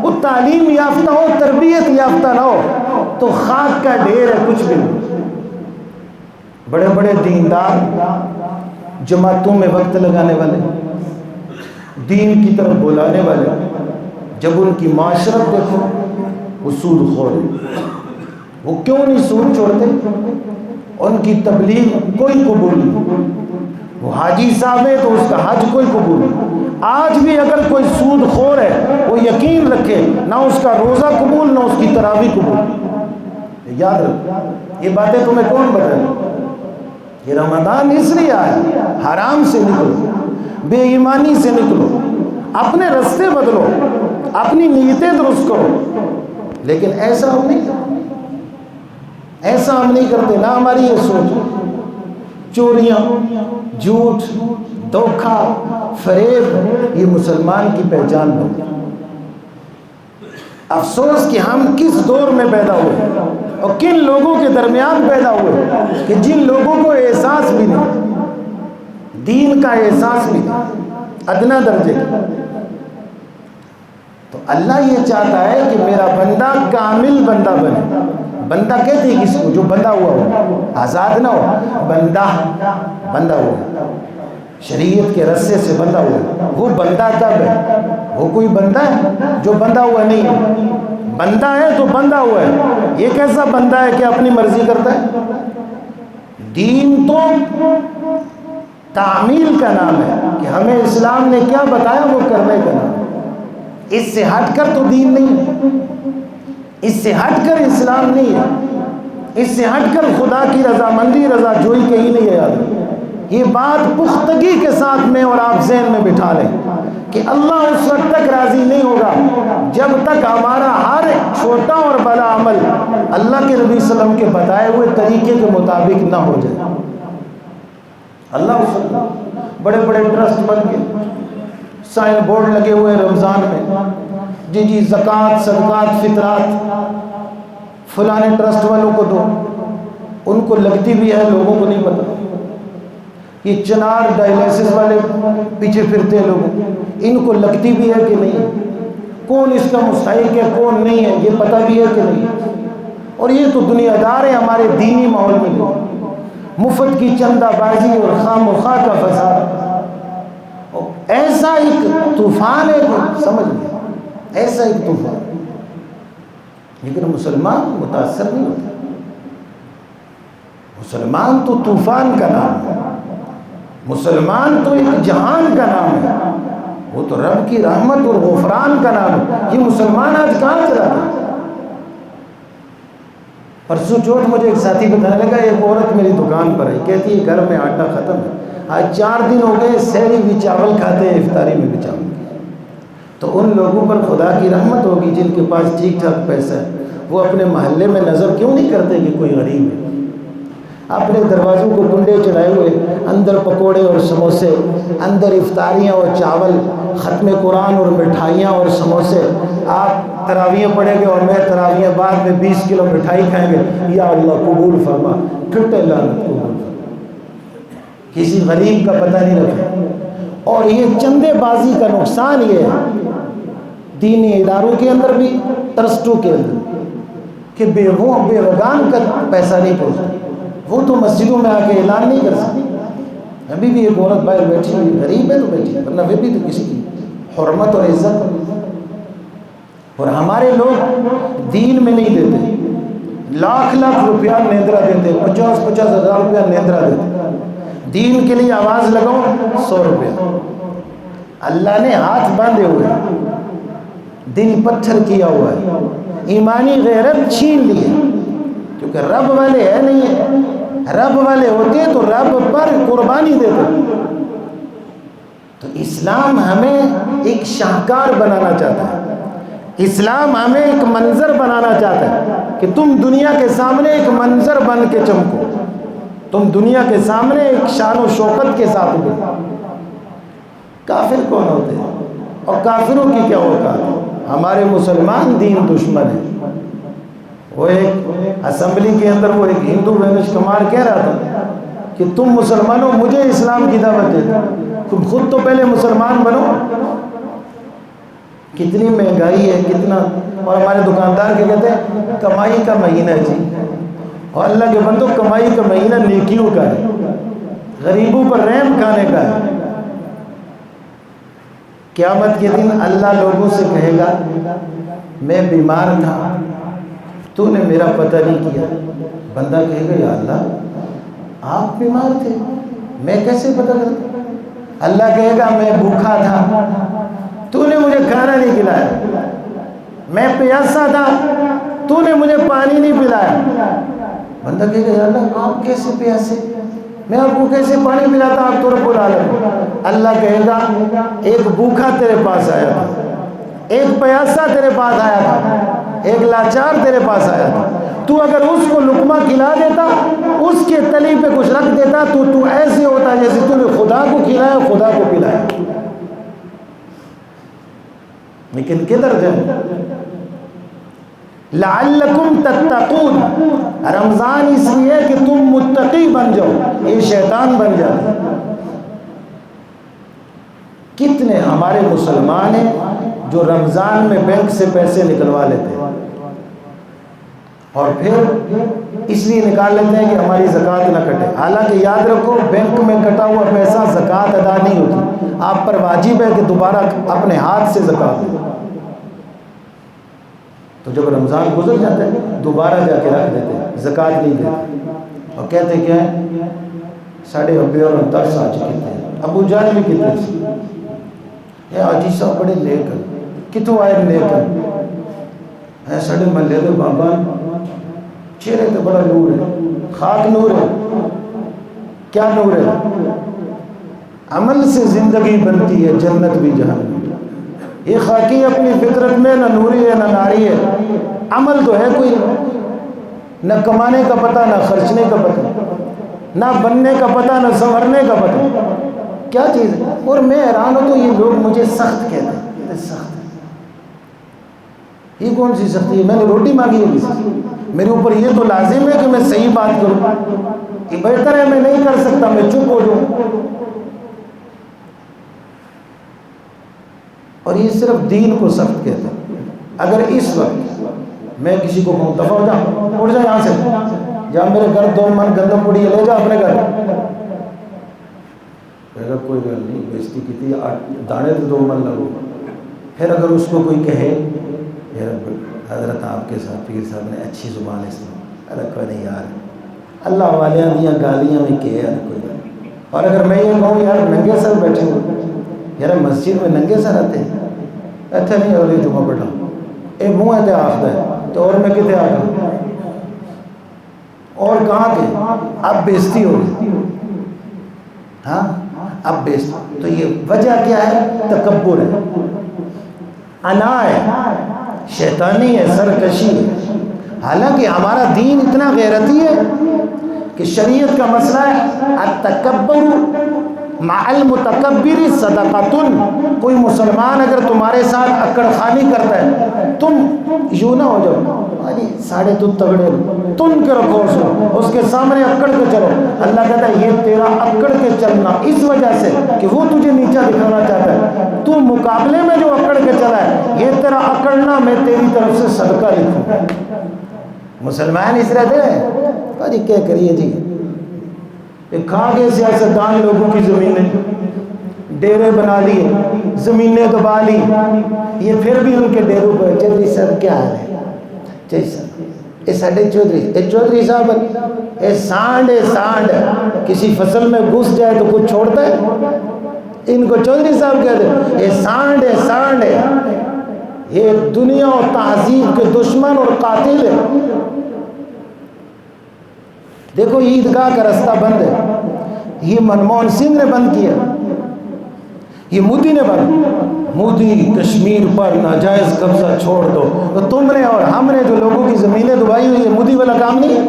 وہ تعلیم یافتہ ہو تربیت یافتہ نہ ہو تو خاک کا ڈھیر ہے, کچھ بھی نہیں. بڑے بڑے دیندار جماعتوں میں وقت لگانے والے، دین کی طرف بلانے والے، جب ان کی معاشرت دیکھو وہ سود خور ہے۔ وہ کیوں نہیں سود چھوڑتے؟ ان کی تبلیغ کوئی قبول نہیں۔ وہ حاجی صاحب ہے تو اس کا حج کوئی قبول نہیں۔ آج بھی اگر کوئی سود خور ہے وہ یقین رکھے نہ اس کا روزہ قبول نہ اس کی تراویح قبول۔ یاد رکھ، یہ باتیں تمہیں کون بتائے؟ یہ رمضان اس لیے آیا، حرام سے نکلو، بے ایمانی سے نکلو، اپنے رستے بدلو، اپنی نیتیں درست کرو۔ لیکن ایسا ہم نہیں کرتے، ایسا ہم نہیں کرتے، نہ ہماری یہ سوچ۔ چوریاں، جھوٹ، دھوکہ، فریب یہ مسلمان کی پہچان بن۔ افسوس کہ ہم کس دور میں پیدا ہوئے اور کن لوگوں کے درمیان پیدا ہوئے کہ جن لوگوں کو احساس بھی نہیں، دین کا احساس بھی نہیں، ادنا درجے کا۔ تو اللہ یہ چاہتا ہے کہ میرا بندہ کامل بندہ بنے۔ بندہ کہتے ہیں کس کو؟ جو بندہ ہوا ہو، آزاد نہ ہو، بندہ ہوا، شریعت کے رسے سے بندہ ہوا۔ وہ بندہ تب ہے، وہ کوئی بندہ ہے جو بندہ ہوا نہیں ہے؟ بندہ ہے تو بندہ ہوا ہے۔ یہ کیسا بندہ ہے کہ اپنی مرضی کرتا ہے؟ دین تو تعمیل کا نام ہے کہ ہمیں اسلام نے کیا بتایا وہ کرنے کا نام ہے۔ اس سے ہٹ کر تو دین نہیں ہے، اس سے ہٹ کر اسلام نہیں ہے، اس سے ہٹ کر خدا کی رضامندی رضا جوئی کہیں نہیں ہے۔ یاد یہ بات پختگی کے ساتھ میں اور آپ ذہن میں بٹھا لیں کہ اللہ اس وقت تک راضی نہیں ہوگا جب تک ہمارا ہر چھوٹا اور بڑا عمل اللہ کے نبی صلی اللہ علیہ وسلم کے بتائے ہوئے طریقے کے مطابق نہ ہو جائے۔ اللہ اس وقت بڑے بڑے ٹرسٹ بن کے سائن بورڈ لگے ہوئے رمضان میں، جی زکوٰۃ، صدقات، فطرات فلانے ٹرسٹ والوں کو دو، ان کو لگتی بھی ہے، لوگوں کو نہیں پتہ۔ یہ چنار ڈائلیسس والے پیچھے پھرتے ہیں لوگوں، ان کو لگتی بھی ہے کہ نہیں؟ کون اس کا مستحق ہے کون نہیں ہے یہ پتہ بھی ہے کہ نہیں؟ اور یہ تو دنیا دار ہے ہمارے دینی ماحول میں، مفت کی چندہ بازی اور خام و خواہ کا فساد۔ ایسا ایک طوفان ہے کہ سمجھ لیں، ایسا ایک طوفان، لیکن مسلمان متاثر نہیں ہوتا۔ مسلمان تو طوفان کا نام ہے، مسلمان تو ایک جہان کا نام ہے، وہ تو رب کی رحمت اور غفران کا نام ہے۔ یہ مسلمان آج کہاں چلا گیا؟ پرسوں چوتھ مجھے ایک ساتھی بتانے لگا، ایک عورت میری دکان پر ہے، کہتی ہے گھر میں آٹا ختم ہے، آج 4 دن ہو گئے سحری بھی چاول کھاتے ہیں، افطاری میں بھی چاول۔ تو ان لوگوں پر خدا کی رحمت ہوگی جن کے پاس ٹھیک ٹھاک پیسہ ہے، وہ اپنے محلے میں نظر کیوں نہیں کرتے کہ کوئی غریب ہے؟ اپنے دروازوں کو کنڈے چڑھائے ہوئے، اندر پکوڑے اور سموسے، اندر افطاریاں اور چاول، ختم قرآن اور مٹھائیاں اور سموسے۔ آپ تراویح پڑھیں گے اور میں تراویح بعد میں 20 کلو مٹھائی کھائیں گے، یا اللہ قبول فرما، پھٹے لعنت قبول فرما۔ کسی غریب کا پتہ نہیں رکھا۔ اور یہ چندے بازی کا نقصان یہ ہے دینی اداروں کے اندر بھی، ٹرسٹوں کے اندر، کہ بے وگان کا پیسہ نہیں پہنچتا۔ وہ تو مسجدوں میں آ کے اعلان نہیں کر سکتے۔ ابھی بھی ایک عورت باہر بیٹھی ہوئی، غریب ہے تو بیٹھی، ورنہ وہ بھی تو کسی کی حرمت اور عزت۔ اور ہمارے لوگ دین میں نہیں دیتے، لاکھ لاکھ روپیہ نیندرا دیتے، 50,000 روپیہ نیندرا دیتے۔ دین کے لیے آواز لگاؤ 100 روپیہ۔ اللہ نے ہاتھ باندھے ہوئے، دل پتھر کیا ہوا ہے، ایمانی غیرت چھین لی ہے، کیونکہ رب والے ہے نہیں ہے۔ رب والے ہوتے تو رب پر قربانی دیتے۔ تو اسلام ہمیں ایک شاہکار بنانا چاہتا ہے، اسلام ہمیں ایک منظر بنانا چاہتا ہے کہ تم دنیا کے سامنے ایک منظر بن کے چمکو، تم دنیا کے سامنے ایک شان و شوکت کے ساتھ ہو۔ کافر کون ہوتے ہیں اور کافروں کی کیا اوقات ہے؟ ہمارے مسلمان دین دشمن ہیں۔ وہ ایک اسمبلی کے اندر وہ ایک ہندو وینش کمار کہہ رہا تھا کہ تم مسلمانوں مجھے اسلام کی دعوت دے، تم خود تو پہلے مسلمان بنو۔ کتنی مہنگائی ہے، کتنا، اور ہمارے دکاندار کے کہتے ہیں کمائی کا مہینہ ہے جی، اور اللہ کے بندو کمائی کا مہینہ نیکیوں کا ہے۔ غریبوں پر رحم کھانے کا ہے۔ قیامت کے دن اللہ لوگوں سے کہے گا میں بیمار تھا، تو نے میرا پتہ نہیں کیا۔ بندہ کہے گا یا اللہ آپ بیمار تھے، میں کیسے پتہ کرتا؟ اللہ کہے گا میں بھوکا تھا، تو نے مجھے کھانا نہیں کھلایا۔ میں پیاسا تھا، تو نے مجھے پانی نہیں پلایا۔ بندہ کہے گا یا اللہ آپ کیسے پیاسے، میں آپ کو کیسے پانی پلاتا، آپ تو رب العالمین۔ اللہ کہے گا ایک بھوکا تیرے پاس آیا تھا، ایک پیاسا تیرے پاس آیا تھا، ایک لاچار تیرے پاس آیا تھا، تو اگر اس کو لقمہ کھلا دیتا، اس کے تلی پہ کچھ رکھ دیتا، تو ایسے ہوتا جیسے تو نے خدا کو کھلایا، خدا کو پلایا۔ لیکن کدھر گئے؟ لعلکم تتقون، رمضان اس لیے کہ تم متقی بن جاؤ، یہ شیطان بن جاتا۔ کتنے ہمارے مسلمان ہیں جو رمضان میں بینک سے پیسے نکلوا لیتے ہیں اور پھر اس لیے نکال لیتے ہیں کہ ہماری زکوٰۃ نہ کٹے۔ حالانکہ یاد رکھو بینک میں کٹا ہوا پیسہ زکوٰۃ ادا نہیں ہوتی، آپ پر واجب ہے کہ دوبارہ اپنے ہاتھ سے زکوٰۃ دیں۔ تو جب رمضان گزر جاتا ہے دوبارہ جا کے رکھ دیتے ہیں، زکوٰۃ نہیں دیتے، اور کہتے کیا ہے 90 اور 10 آ چکے تھے۔ ابو جان بھی کتنے سے یہ آجی صاحب بڑے لے کر کتوں آئے لے کر ساڑھے محلے دے بابا چہرے تو بڑا نور ہے، خاک نور ہے۔ کیا نور ہے؟ عمل سے زندگی بنتی ہے، جنت بھی جہنم۔ یہ خاکی اپنی فطرت میں نہ نوری ہے نہ ناری ہے، عمل تو ہے کوئی نہ کمانے کا پتہ نہ خرچنے کا پتہ، نہ بننے کا پتہ نہ سنورنے کا پتہ، کیا چیز ہے؟ اور میں حیران ہوں تو یہ لوگ مجھے سخت کہتے ہیں، سخت یہ کون سی سختی ہے؟ میں نے روٹی مانگی ہے کسی سے، میرے اوپر یہ تو لازم ہے کہ میں صحیح بات کروں، یہ بہتر ہے میں نہیں کر سکتا میں چپ ہو جاؤں۔ اور یہ صرف دین کو سخت کہتا ہے۔ اگر اس وقت میں کسی کو کہوں دفع ہو جا، اٹھ جا یہاں سے، جا میرے گھر 2 من گندم پڑی ہے لے جا اپنے گھر، کہے گا کوئی گل نہیں، بیزتی کی تھی دانے تو 2 من لگو۔ پھر اگر اس کو کوئی کہے حضرت آپ کے ساتھ پیر صاحب نے اچھی زبان استعمال، ارے کوئی نہیں یار اللہ والیاں دیاں گالیاں میں کہے یار کوئی نہیں۔ اور اگر میں یہ کہوں یار ننگے سر بیٹھے ہو، یار مسجد میں ننگے سر آتے ہیں، ایتھے نہیں ہو رہی جمعہ پڑھا اے منہ ایتھے آخر ہے تو اور میں کتے آ گا اور کہاں کے اب بیزتی ہو گئی، ہاں اب بیزتی۔ تو یہ وجہ کیا ہے؟ تکبر ہے، انا ہے، شیطانی ہے، سرکشی ہے۔ حالانکہ ہمارا دین اتنا غیرتی ہے کہ شریعت کا مسئلہ ہے التکبر مع المتکبر صدقۃ۔ کوئی مسلمان اگر تمہارے ساتھ اکڑ خانی کرتا ہے، تم یوں نہ ہو جاؤ ارے ساڑھے تو تگڑے تن کے رکھو اس کے سامنے اکڑ کے چلو۔ اللہ کہتا ہے یہ تیرا اکڑ کے چلنا اس وجہ سے کہ وہ تجھے نیچا دکھانا چاہتا ہے، تو مقابلے میں جو اکڑ کے چلا ہے یہ تیرا اکڑنا میں تیری طرف سے صدقہ لکھوں۔ مسلمان اس رہتے ہیں ارے کیا کریے جی، کھا گئے سیاستدان لوگوں کی زمینیں، ڈیرے بنا لیے، زمینیں دبا لی، یہ پھر بھی ان کے ڈیروں پر چودھری صاحب کیا حال ہے، چودھری صاحب یہ ساڑھے چودھری صاحب اے سانڈ کسی فصل میں گھس جائے تو کچھ چھوڑتا ہے؟ ان کو چودھری صاحب کہتے ہیں، یہ سانڈ ہے، یہ دنیا و تہذیب کے دشمن اور قاتل ہے۔ دیکھو عیدگاہ کا رستہ بند ہے، یہ منموہن سنگھ نے بند کیا، یہ مودی نے بند، مودی کشمیر پر ناجائز قبضہ چھوڑ دو، تو تم نے اور ہم نے جو لوگوں کی زمینیں دبائی ہوئی، یہ مودی والا کام نہیں ہے۔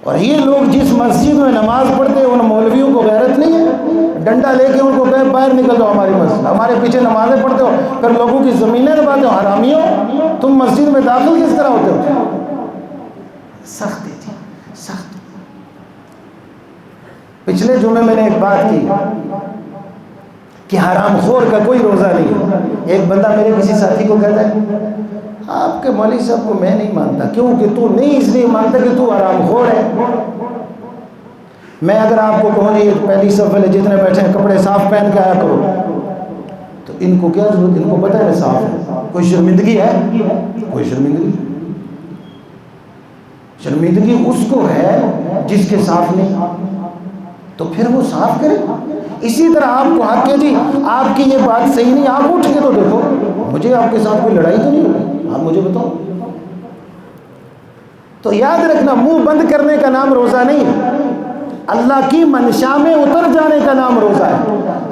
اور یہ لوگ جس مسجد میں نماز پڑھتے ہیں ان مولویوں کو غیرت نہیں ہے، ڈنڈا لے کے ان کو کہے باہر نکل جاؤ ہماری مسجد، ہمارے پیچھے نمازیں پڑھتے ہو پھر لوگوں کی زمینیں دباتے ہو، حرامیوں تم مسجد میں داخل کس طرح ہوتے ہو؟ سخت ہے جی سخت۔ پچھلے جمعے میں نے ایک بات کی کہ حرام خور کا کوئی روزہ نہیں ہے۔ ایک بندہ میرے کسی ساتھی کو کہتا ہے آپ کے مولوی صاحب کو میں نہیں مانتا، کیوں کہ تو نہیں اس لیے مانتا کہ تو حرام خور ہے، میں اگر آپ کو کہوں یہ پہلی صف والے جتنے بیٹھے ہیں کپڑے صاف پہن کے آیا کرو، تو ان کو کیا ضرورت، ان کو پتہ ہے صاف ہے؟ کوئی شرمندگی ہے؟ کوئی شرمندگی؟ شرمندگی اس کو ہے جس کے صاف نہیں، تو پھر وہ صاف کرے۔ اسی طرح آپ کو حق ہے جی آپ کی یہ بات صحیح نہیں، آپ اٹھ کے تو دیکھو، مجھے آپ کے ساتھ کوئی لڑائی تو نہیں ہوگی، آپ مجھے بتاؤ۔ تو یاد رکھنا، منہ بند کرنے کا نام روزہ نہیں ہے، اللہ کی منشا میں اتر جانے کا نام روزہ ہے،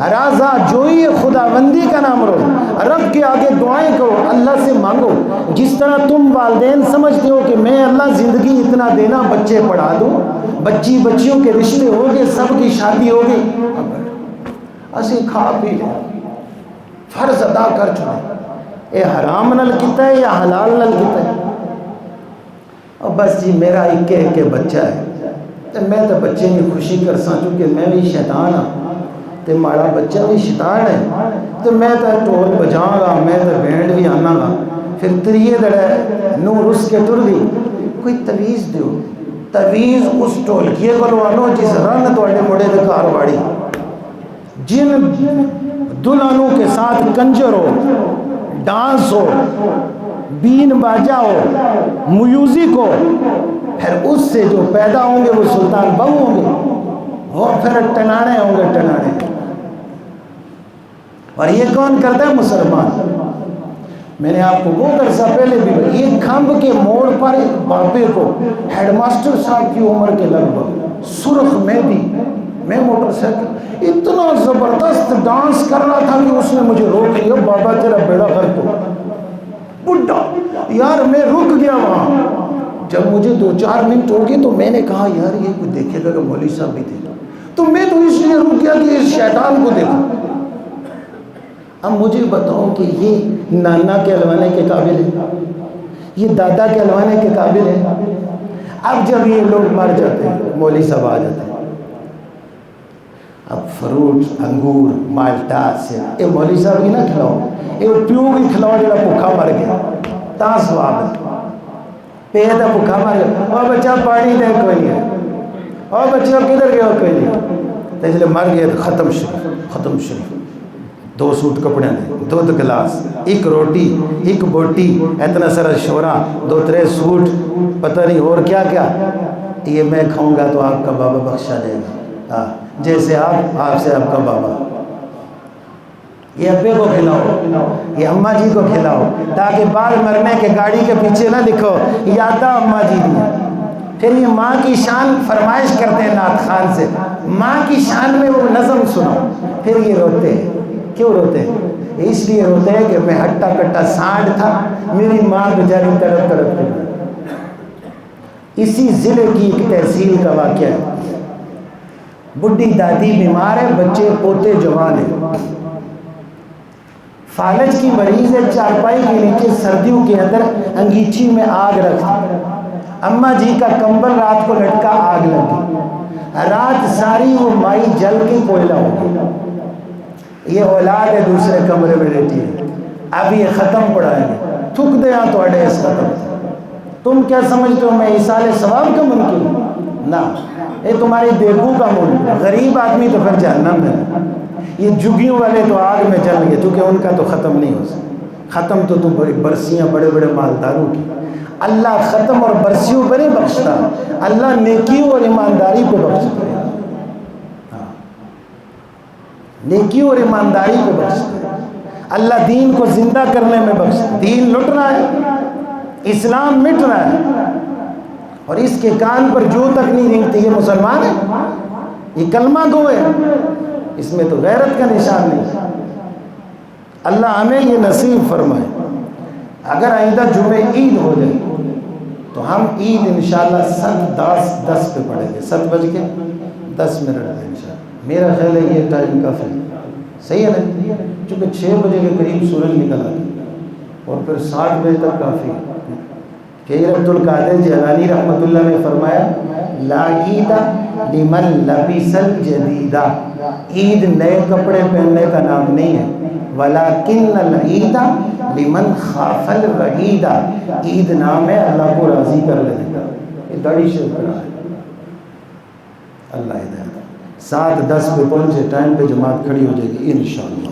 رازہ جوئی خداوندی کا نام روزہ۔ رب کے آگے دعائیں کرو، اللہ سے مانگو، جس طرح تم والدین سمجھتے ہو کہ میں اللہ زندگی اتنا دینا، بچے پڑھا دوں، بچیوں کے رشتے ہو گئے، سب کی شادی ہو گئی، اسی کھا پی لیں، فرض ادا کر چکے، اے حرام نل کیتا ہے یا حلال نل کیتا ہے، اور بس جی میرا ایک بچہ ہے، تو میں تو بچے کی خوشی کر سا، چونکہ میں بھی شیطان ہاں، تو ماڑا بچہ بھی شیطان ہے، تو میں تو ٹول بجاؤں گا، میں تو بینڈ بھی آنا گا، پھر تریے دڑے نو رس کے ٹر دی، کوئی تویز دیو، تویز اس ٹولکیے کو لوانو جس رن توڑے مڑے دے کارواڑی، جن دلہنوں کے ساتھ کنجر ہو، ڈانس ہو، بین باجا ہو، میوزک ہو، پھر اس سے جو پیدا ہوں گے وہ سلطان بہو ہوں گے، وہ پھر ٹنانے ہوں گے، ٹنانے۔ اور یہ کون کرتا ہے؟ مسلمان۔ میں نے آپ کو بہت عرصہ پہلے بھی یہ کھمب کے موڑ پر ایک بابے کو ہیڈ ماسٹر صاحب کی عمر کے لگ بھگ سرخ مہندی میں موٹر سائیکل اتنا زبردست ڈانس کر رہا تھا کہ اس نے مجھے روک لیا، بابا تیرا بیڑا غرق ہو، بڈھا یار، میں رک گیا وہاں۔ جب مجھے 2-4 منٹ ہو گئے تو میں نے کہا یار یہ کوئی دیکھے گا کہ مولوی صاحب بھی تھے، تو میں تو اس لیے رک گیا کہ اس شیطان کو دیکھا۔ اب مجھے بتاؤ کہ یہ نانا کہلوانے کے قابل ہے، یہ دادا کہلوانے کے قابل ہے؟ اب جب یہ لوگ مر جاتے ہیں مولوی صاحب آ جاتے ہیں، اب فروٹ انگور مالٹا سے اے مولوی صاحب کی نہ کھلاؤ، اے پیو کی کھلاؤ جڑا بھوکا مر گیا، تا سواب ہے، پیٹ بھوکا مر گیا، اور بچہ پانی دے کوئی نہیں ہے، اور بچہ کدھر گیا کوئی نہیں، تو اس لیے مر گیا تو ختم شریف 2 سوٹ کپڑے دے، 2 گلاس، 1 روٹی، 1 بوٹی، اتنا سارا شورا، 2-3 سوٹ، پتہ نہیں اور کیا کیا، یہ میں کھاؤں گا تو آپ کا بابا بخشا دے گا، جیسے آپ سے آپ کا بابا، یہ ابے کو کھلاؤ، یہ اماں جی کو کھلاؤ، تاکہ بعد مرنے کے گاڑی کے پیچھے نہ لکھو یادہ اماں جی دی۔ پھر یہ ماں کی شان فرمائش کرتے ہیں نعت خان سے، ماں کی شان میں وہ نظم سنو، پھر یہ روتے ہیں۔ کیوں روتے ہیں؟ اس لیے روتے ہیں کہ میں ہٹا کٹا سانڈ تھا، میری ماں بیچاری تڑپ تڑپ کے۔ اسی ضلع کی ایک تحصیل کا واقعہ ہے، بڈھی دادی بیمار ہے، بچے پوتے جوان ہیں، فالج کی مریض ہے، چارپائی کے نیچے سردیوں کے اندر انگیٹھی میں آگ رکھی، اماں جی کا کمبل رات کو لٹکا، آگ لگی، رات ساری وہ مائی جل کے کوئلہ ہو گئی، یہ اولاد ہے دوسرے کمرے میں لیٹی ہے، اب یہ ختم پڑھائیں گے، تھک دے ہاں تو اڑے اس ختم، تم کیا سمجھتے ہو میں ایصال ثواب کا منکر ہوں؟ نہ، یہ تمہاری دیکھوں کا منکر، غریب آدمی تو پھر جہنم میں، یہ جھگیوں والے تو آگ میں جل گئے، کیونکہ ان کا تو ختم نہیں ہو سکتا، ختم تو تم برسیاں بڑے بڑے مالداروں کی، اللہ ختم اور برسیوں پر نہیں بخشتا، اللہ نیکیوں اور ایمانداری پہ بخشتا ہے، نیکیوں اور ایمانداری کو بخشتا ہے، اللہ دین کو زندہ کرنے میں بخشتا ہے، دین لٹ رہا ہے، اسلام مٹ رہا ہے، اور اس کے کان پر جو تک نہیں رنگتی یہ مسلمان ہے، یہ کلمہ گو ہے، اس میں تو غیرت کا نشان نہیں۔ اللہ ہمیں یہ نصیب فرمائے۔ اگر آئندہ جمعہ عید ہو جائے تو ہم عید انشاءاللہ 7:10 پہ پڑھیں گے، 7:10 انشاءاللہ، میرا خیال ہے یہ ٹائم کافی صحیح ہے نا، چونکہ 6 بجے کے قریب سورج نکل آتا اور پھر 7 بجے تک کافی ہے۔ کہ عبد القادر جیلانی رحمۃ اللہ نے فرمایا لا عید لمن لبس الجدیدہ، عید نئے کپڑے پہننے کا نام نہیں ہے، ولیکن العید لمن خاف الوعید، عید نام ہے اللہ کو راضی کر لینے کا۔ یہ داڑھی شیو کرا ہے، اللہ ہدایت 7:10 پہ پہنچے ٹائم پہ جماعت کھڑی ہو جائے گی انشاءاللہ.